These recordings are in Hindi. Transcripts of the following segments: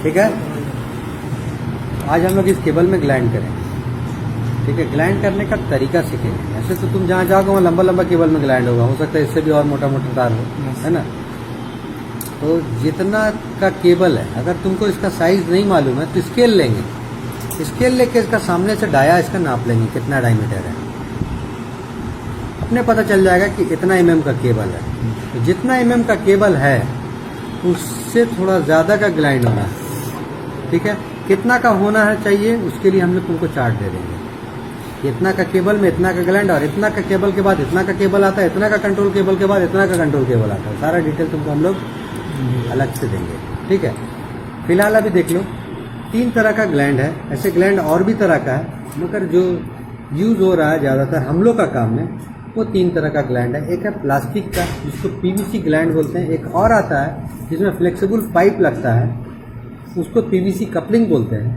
ठीक है। आज हम लोग इस केबल में ग्लैंड करेंगे। ठीक है, ग्लैंड करने का तरीका सीखेंगे। ऐसे तो तुम जहाँ जाओगे वहाँ लंबा लंबा केबल में ग्लैंड होगा, हो सकता है इससे भी और मोटा मोटा तार हो, है ना। तो जितना का केबल है, अगर तुमको इसका साइज नहीं मालूम है तो स्केल लेंगे, स्केल लेके इसका सामने से डाया इसका नाप लेंगे कितना डायमीटर है, अपने पता चल जाएगा कि इतना mm का केबल है। तो जितना mm का केबल है उससे थोड़ा ज़्यादा का ग्लाइंड होना है। ठीक है, कितना का होना है चाहिए, उसके लिए हम लोग तुमको चार्ट दे देंगे। इतना का केबल में इतना का ग्लैंड, और इतना का केबल के बाद इतना का केबल आता है, इतना का कंट्रोल केबल के बाद इतना का कंट्रोल केबल आता है। सारा डिटेल तुमको हम लोग अलग से देंगे। ठीक है, फिलहाल अभी देख लो 3 तरह का ग्लैंड है। ऐसे ग्लैंड और भी तरह का है, मगर जो यूज़ हो रहा है ज़्यादातर हम लोग का काम में वो 3 तरह का ग्लैंड है। एक है प्लास्टिक का जिसको पीवीसी ग्लैंड बोलते हैं, एक और आता है जिसमें फ्लेक्सिबल पाइप लगता है उसको पीवीसी कपलिंग बोलते हैं,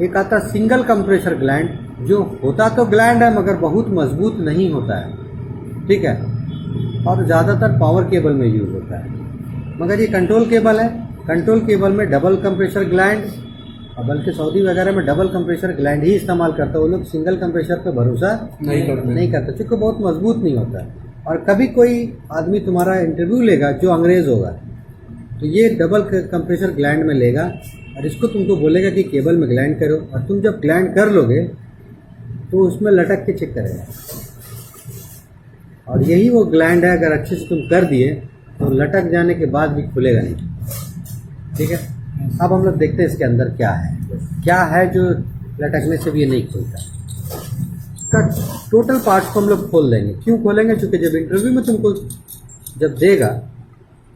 एक आता है सिंगल कंप्रेशर ग्लैंड जो होता तो ग्लैंड है मगर बहुत मजबूत नहीं होता है। ठीक है, और ज़्यादातर पावर केबल में यूज़ होता है, मगर ये कंट्रोल केबल है। कंट्रोल केबल में डबल कंप्रेशर ग्लैंड, और बल्कि सऊदी वगैरह में डबल कंप्रेशर ग्लैंड ही इस्तेमाल करता है। वो लोग सिंगल कंप्रेशर पे भरोसा नहीं करते क्योंकि बहुत मजबूत नहीं होता है। और कभी कोई आदमी तुम्हारा इंटरव्यू लेगा जो अंग्रेज़ होगा तो ये डबल कंप्रेशर ग्लैंड में लेगा और इसको तुमको बोलेगा कि केबल में ग्लैंड करो, और तुम जब ग्लैंड कर लोगे तो उसमें लटक के चेक करेगा। और यही वो ग्लैंड है, अगर अच्छे से तुम कर दिए तो लटक जाने के बाद भी खुलेगा नहीं। ठीक है, अब हम लोग देखते हैं इसके अंदर क्या है जो लटकने से भी ये नहीं खुलता। इसका टोटल पार्ट्स को हम लोग खोल देंगे। क्यों खोलेंगे? क्योंकि जब इंटरव्यू में तुमको जब देगा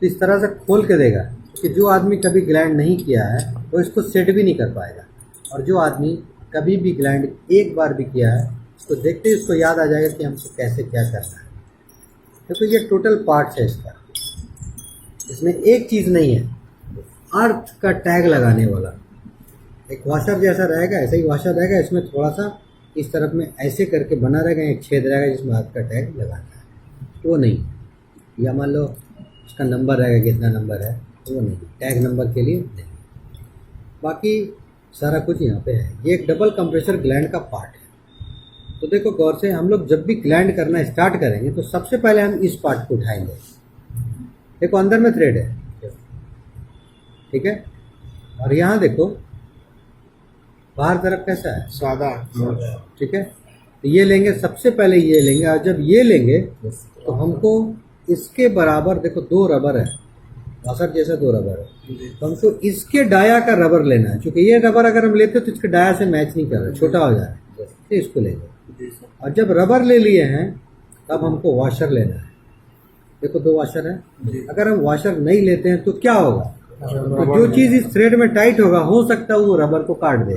तो इस तरह से खोल के देगा कि जो आदमी कभी ग्लैंड नहीं किया है वो इसको सेट भी नहीं कर पाएगा, और जो आदमी कभी भी ग्लैंड एक बार भी किया है उसको देखते ही उसको याद आ जाएगा कि हमको कैसे क्या करना है। देखो ये टोटल पार्ट्स है इसका, इसमें एक चीज़ नहीं है, अर्थ का टैग लगाने वाला एक वॉशर जैसा रहेगा, ऐसा ही वॉशर रहेगा। इसमें थोड़ा सा इस तरफ में ऐसे करके बना रहेगा, एक छेद रहेगा जिसमें अर्थ का टैग लगाना है। वो नहीं, या मान लो उसका नंबर रहेगा कितना नंबर है, वो नहीं, टैग नंबर के लिए नहीं। बाकी सारा कुछ यहाँ पे है। ये एक डबल कंप्रेशर ग्लैंड का पार्ट है। तो देखो गौर से, हम लोग जब भी ग्लैंड करना स्टार्ट करेंगे तो सबसे पहले हम इस पार्ट को उठाएंगे। देखो अंदर में थ्रेड है, ठीक है, और यहाँ देखो बाहर तरफ कैसा है, सादा। ठीक है, तो ये लेंगे, सबसे पहले ये लेंगे, और जब ये लेंगे तो हमको इसके बराबर, देखो 2 रबर है, वॉशर जैसा 2 रबर है, तो हमको इसके डाया का रबर लेना है। क्योंकि ये रबर अगर हम लेते तो इसके डाया से मैच नहीं कर रहा, छोटा हो जा रहा है, तो इसको लेंगे। और जब रबर ले लिए हैं तब हमको वॉशर लेना है। देखो 2 वॉशर है। अगर हम वॉशर नहीं लेते हैं तो क्या होगा, तो जो चीज़ इस थ्रेड में टाइट होगा हो सकता है वो रबर को काट दे,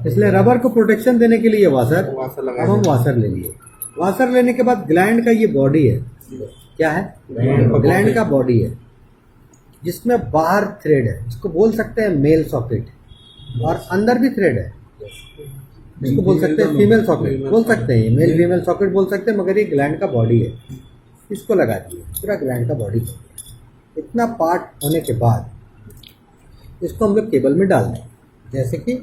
इसलिए रबर को प्रोटेक्शन देने के लिए वॉशर। अब हम वॉशर ले लिए। वॉशर लेने के बाद ग्लैंड का ये बॉडी है, क्या है, ग्लैंड का बॉडी है जिसमें बाहर थ्रेड है, इसको बोल सकते हैं मेल सॉकेट, और अंदर भी थ्रेड है, इसको बोल सकते हैं फीमेल सॉकेट बोल सकते हैं, मेल फीमेल सॉकेट बोल सकते हैं, मगर ये ग्लैंड का बॉडी है। इसको लगा दिए, पूरा ग्लैंड का बॉडी। इतना पार्ट होने के बाद इसको हम लोग केबल में डाल दें, जैसे कि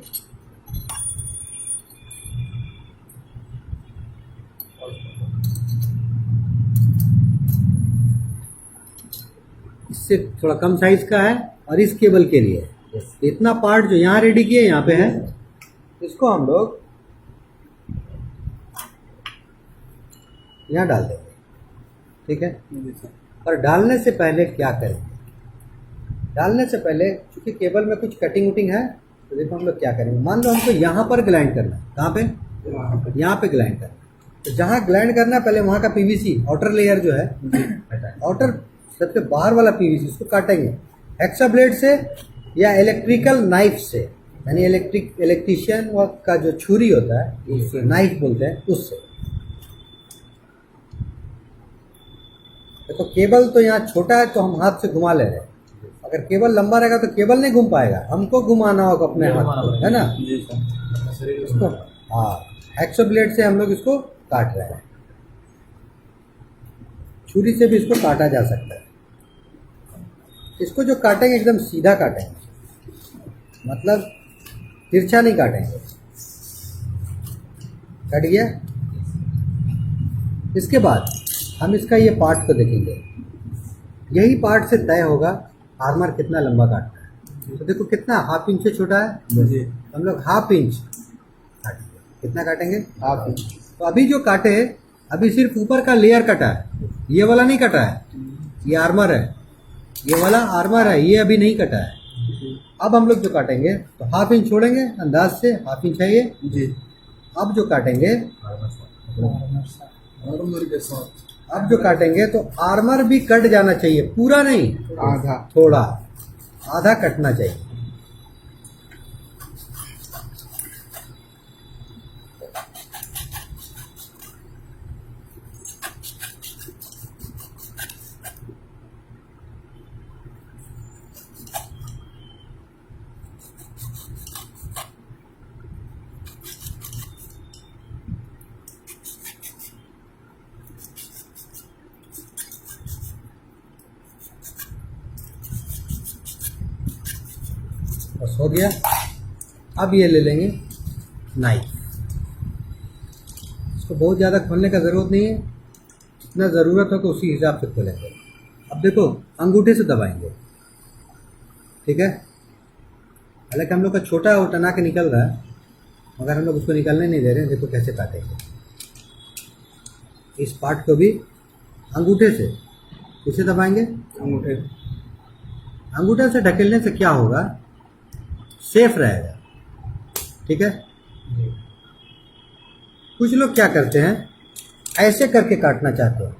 इससे थोड़ा कम साइज का है और इस केबल के लिए है। इतना पार्ट जो यहाँ रेडी किए यहाँ पे है, इसको हम लोग यहाँ डाल देंगे। ठीक है, और डालने से पहले क्या करेंगे, डालने से पहले क्योंकि केबल में कुछ कटिंग वटिंग है, तो देखो हम लोग क्या करेंगे। मान लो हमको यहाँ पर ग्लैंड करना है, कहाँ पे, यहाँ पे ग्लैंड करना है, तो जहाँ ग्लैंड करना है पहले वहाँ का पीवीसी आउटर लेयर जो है, आउटर सबसे बाहर वाला पीवीसी, उसको काटेंगे हेक्सा ब्लेड से या इलेक्ट्रिकल नाइफ से, यानी इलेक्ट्रिशियन का जो छुरी होता है, नाइफ बोलते हैं, उससे। देखो केबल तो यहाँ छोटा है तो हम हाथ से घुमा ले रहे हैं, अगर केबल लंबा रहेगा तो केबल नहीं घूम पाएगा, हमको घुमाना होगा अपने हाथ को, है ना। इसको हाँ, हेक्सा ब्लेड से हम लोग इसको काट रहे हैं, छुरी से भी इसको काटा जा सकता है। इसको जो काटेंगे एकदम सीधा काटेंगे, मतलब तिरछा नहीं काटेंगे। कट गया। इसके बाद हम इसका ये पार्ट को देखेंगे। यही पार्ट से तय होगा आर्मर कितना लंबा काटना है। तो देखो कितना, हाफ इंच से छोटा है जी। हम लोग हाफ इंच काटेंगे। कितना काटेंगे? Half inch. तो अभी जो काटे, अभी सिर्फ ऊपर का लेयर कटा है, ये वाला नहीं कटा है। ये आर्मर है, ये वाला आर्मर है, ये अभी नहीं कटा है। अब हम लोग जो काटेंगे तो हाफ इंच छोड़ेंगे, अंदाज से हाफ इंच है ये जी। अब जो काटेंगे आर्मर के साथ, अब जो काटेंगे तो आर्मर भी कट जाना चाहिए, पूरा नहीं, आधा, थोड़ा आधा कटना चाहिए। बस हो गया। अब ये ले लेंगे नाइफ। इसको बहुत ज़्यादा खोलने का ज़रूरत नहीं है, जितना ज़रूरत हो तो उसी हिसाब से खोलेंगे। अब देखो अंगूठे से दबाएंगे, ठीक है। हालांकि हम लोग का छोटा वो टना के निकल रहा है, मगर हम लोग उसको निकलने नहीं दे रहे हैं। देखो कैसे काटेंगे इस पार्ट को भी अंगूठे से। किसे दबाएंगे? अंगूठे। अंगूठे से ढकेलने से क्या होगा, सेफ रहेगा, ठीक है। कुछ लोग क्या करते हैं, ऐसे करके काटना चाहते हैं।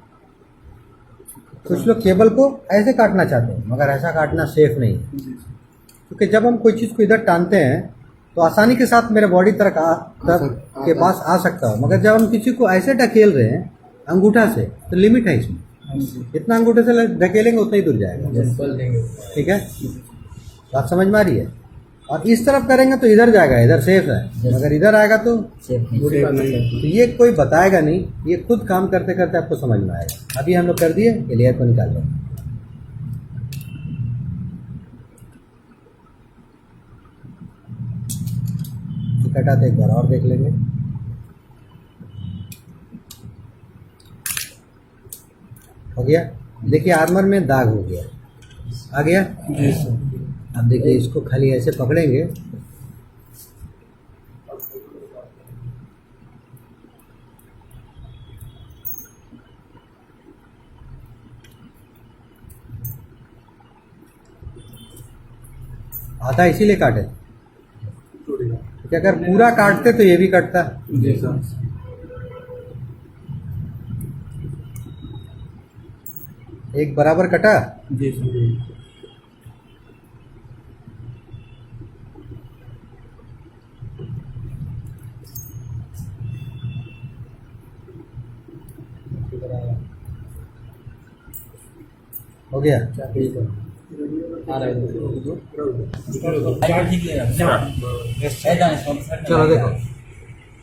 कुछ लोग केबल को ऐसे काटना चाहते हैं, मगर ऐसा काटना सेफ नहीं है। क्योंकि जब हम कोई चीज़ को इधर टानते हैं तो आसानी के साथ मेरे बॉडी तक के पास आ सकता है, मगर जब हम किसी को ऐसे ढकेल रहे हैं अंगूठा से तो लिमिट है इसमें। जितना अंगूठे से ढकेलेंगे उतना ही दूर जाएगा, ठीक है। बात समझ में आ रही है। और इस तरफ करेंगे तो इधर जाएगा, इधर सेफ है, अगर इधर आएगा तो तो ये कोई बताएगा नहीं, ये खुद काम करते करते आपको समझ में आएगा। अभी हम लोग कर दिए, ये लेयर को निकाल लेंगे। कटा तो एक बार और देख लेंगे। हो गया। देखिए आर्मर में दाग हो गया, आ गया जी सर। अब देखिए इसको खाली ऐसे पकड़ेंगे, आधा इसीलिए काटे कि अगर पूरा काटते तो ये भी कटता जी सर। एक बराबर कटा जी सर। हो गया। चलो देखो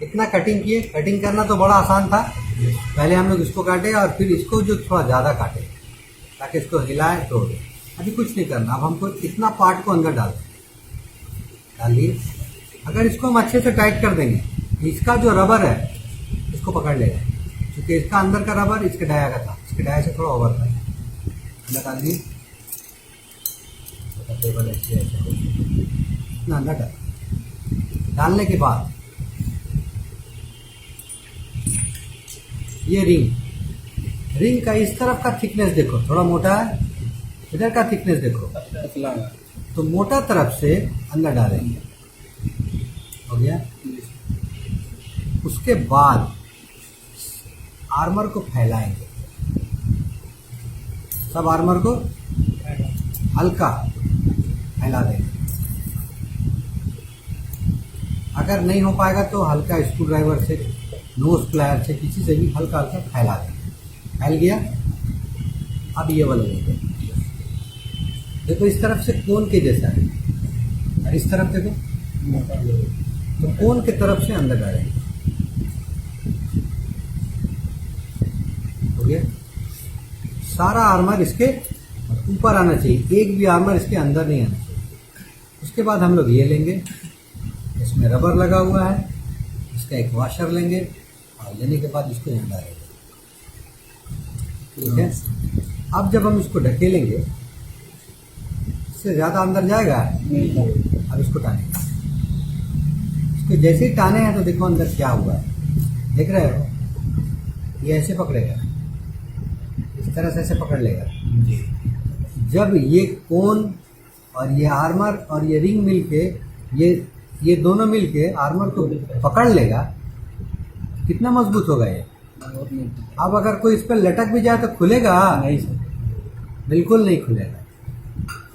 इतना कटिंग किए। कटिंग करना तो बड़ा आसान था। पहले हम लोग इसको काटे और फिर इसको जो थोड़ा ज़्यादा काटे ताकि इसको हिलाए तो। अभी कुछ नहीं करना, अब हमको इतना पार्ट को अंदर डाल दिए। अगर इसको हम अच्छे से टाइट कर देंगे, इसका जो रबर है इसको पकड़ लेगा, क्योंकि इसका अंदर का रबर इसके डाया का था, इसके डाया से थोड़ा ओवर था। डाल दिए टेबल ऐसे इतना अंदर डालने के बाद ये रिंग का इस तरफ का थिकनेस देखो, थोड़ा मोटा है, इधर का थिकनेस देखो तो मोटा तरफ से अंदर डालेंगे। हो गया। उसके बाद आर्मर को फैलाएंगे, सब आर्मर को हल्का फैला देंगे। अगर नहीं हो पाएगा तो हल्का स्क्रू ड्राइवर से, नोज प्लायर से, किसी से भी हल्का हल्का फैला देंगे। फैल गया। अब ये वाला लेंगे, देखो इस तरफ से कोन के जैसा है और इस तरफ देखो तो कोन के तरफ से अंदर डालेंगे। हो गया। सारा आर्मर इसके ऊपर आना चाहिए, एक भी आर्मर इसके अंदर नहीं आना चाहिए। उसके बाद हम लोग ये लेंगे, इसमें रबर लगा हुआ है, इसका एक वॉशर लेंगे और लेने के बाद इसको यहाँ डालेंगे। ठीक है, अब जब हम इसको ढकेलेंगे इससे ज़्यादा अंदर जाएगा। अब इसको टानेंगे, इसको जैसे ही टाने हैं तो देखो अंदर क्या हुआ है, देख रहे हो? ये ऐसे पकड़ेगा, इस तरह से ऐसे पकड़ लेगा। जब ये कोन और ये आर्मर और ये रिंग मिलके ये दोनों मिलके आर्मर को पकड़ लेगा, कितना मजबूत होगा ये। अब अगर कोई इस पर लटक भी जाए तो खुलेगा नहीं सर, बिल्कुल नहीं खुलेगा।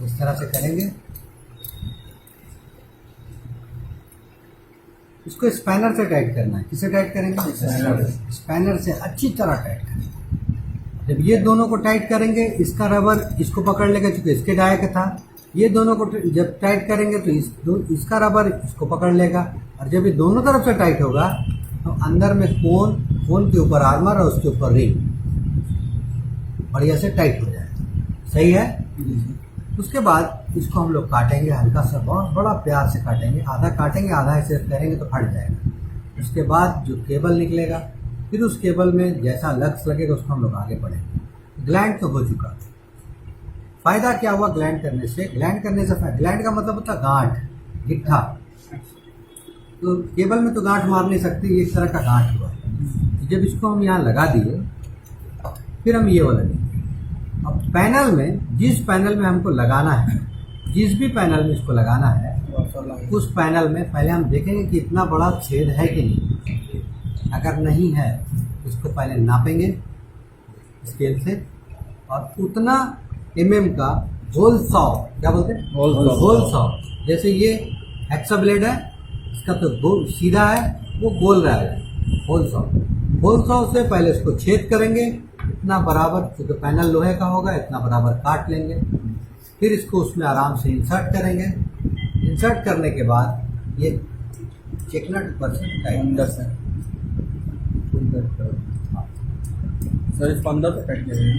इस तरह से करेंगे, इसको स्पैनर से टाइट करना है। किसे टाइट करेंगे? स्पैनर से अच्छी तरह टाइट करेंगे। जब ये दोनों को टाइट करेंगे, इसका रबर इसको पकड़ लेगा क्योंकि इसके डाया का था। ये दोनों को जब टाइट करेंगे तो इसका रबर इसको पकड़ लेगा, और जब ये दोनों तरफ से टाइट होगा तो अंदर में कोन के ऊपर आर्मर और उसके ऊपर रिंग बढ़िया से टाइट हो जाएगा। सही है? उसके बाद इसको हम लोग काटेंगे, हल्का सा, बहुत बड़ा प्यार से काटेंगे। आधा काटेंगे, आधा ऐसे करेंगे तो फट जाएगा। उसके बाद जो केबल निकलेगा, फिर उस केबल में जैसा लक्स लगेगा उसको हम लोग आगे बढ़ेंगे। ग्लैंड तो हो चुका। फायदा क्या हुआ ग्लैंड करने से? ग्लैंड का मतलब होता है गांठ, गिट्ठा। तो केबल में तो गांठ मार नहीं सकती, ये एक तरह का गांठ हुआ। जब इसको हम यहाँ लगा दिए, फिर हम ये वाला देंगे। अब पैनल में, जिस पैनल में हमको लगाना है, जिस भी पैनल में इसको लगाना है, उस पैनल में पहले हम देखेंगे कि इतना बड़ा छेद है कि नहीं। अगर नहीं है इसको पहले नापेंगे स्केल से, और उतना mm का होल सॉ, क्या बोलते हैं, होल सॉ। जैसे ये हेक्सा ब्लेड है, इसका तो सीधा है, वो गोल रहा है, होल सॉ से पहले इसको छेद करेंगे इतना बराबर, क्योंकि पैनल लोहे का होगा, इतना बराबर काट लेंगे। फिर इसको उसमें आराम से इंसर्ट करेंगे। इंसर्ट करने के बाद ये चेकनट ऊपर से टाइट अंदर से सर इसको अंदर से टाइट करेंगे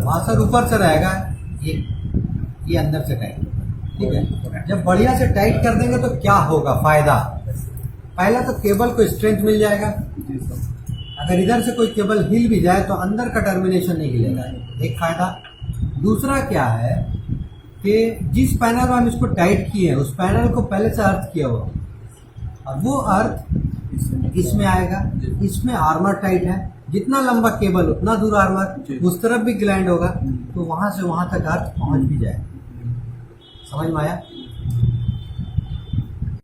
वहाँ सर ऊपर से रहेगा, ये अंदर से टाइट होगा। ठीक है, जब बढ़िया से टाइट कर देंगे तो क्या होगा फायदा? पहला तो केबल को स्ट्रेंथ मिल जाएगा। अगर इधर से कोई केबल हिल भी जाए तो अंदर का टर्मिनेशन नहीं हिलेगा, एक फायदा। दूसरा क्या है कि जिस पैनल में हम इसको टाइट किए हैं उस पैनल को पहले से अर्थ किया हुआ, और वो अर्थ इसमें आएगा। इसमें आर्मर टाइट है, जितना लंबा केबल उतना दूर आर्मर, उस तरफ भी ग्लैंड होगा, तो वहां से वहां तक अर्थ पहुंच भी जाएगा। समझ में आया?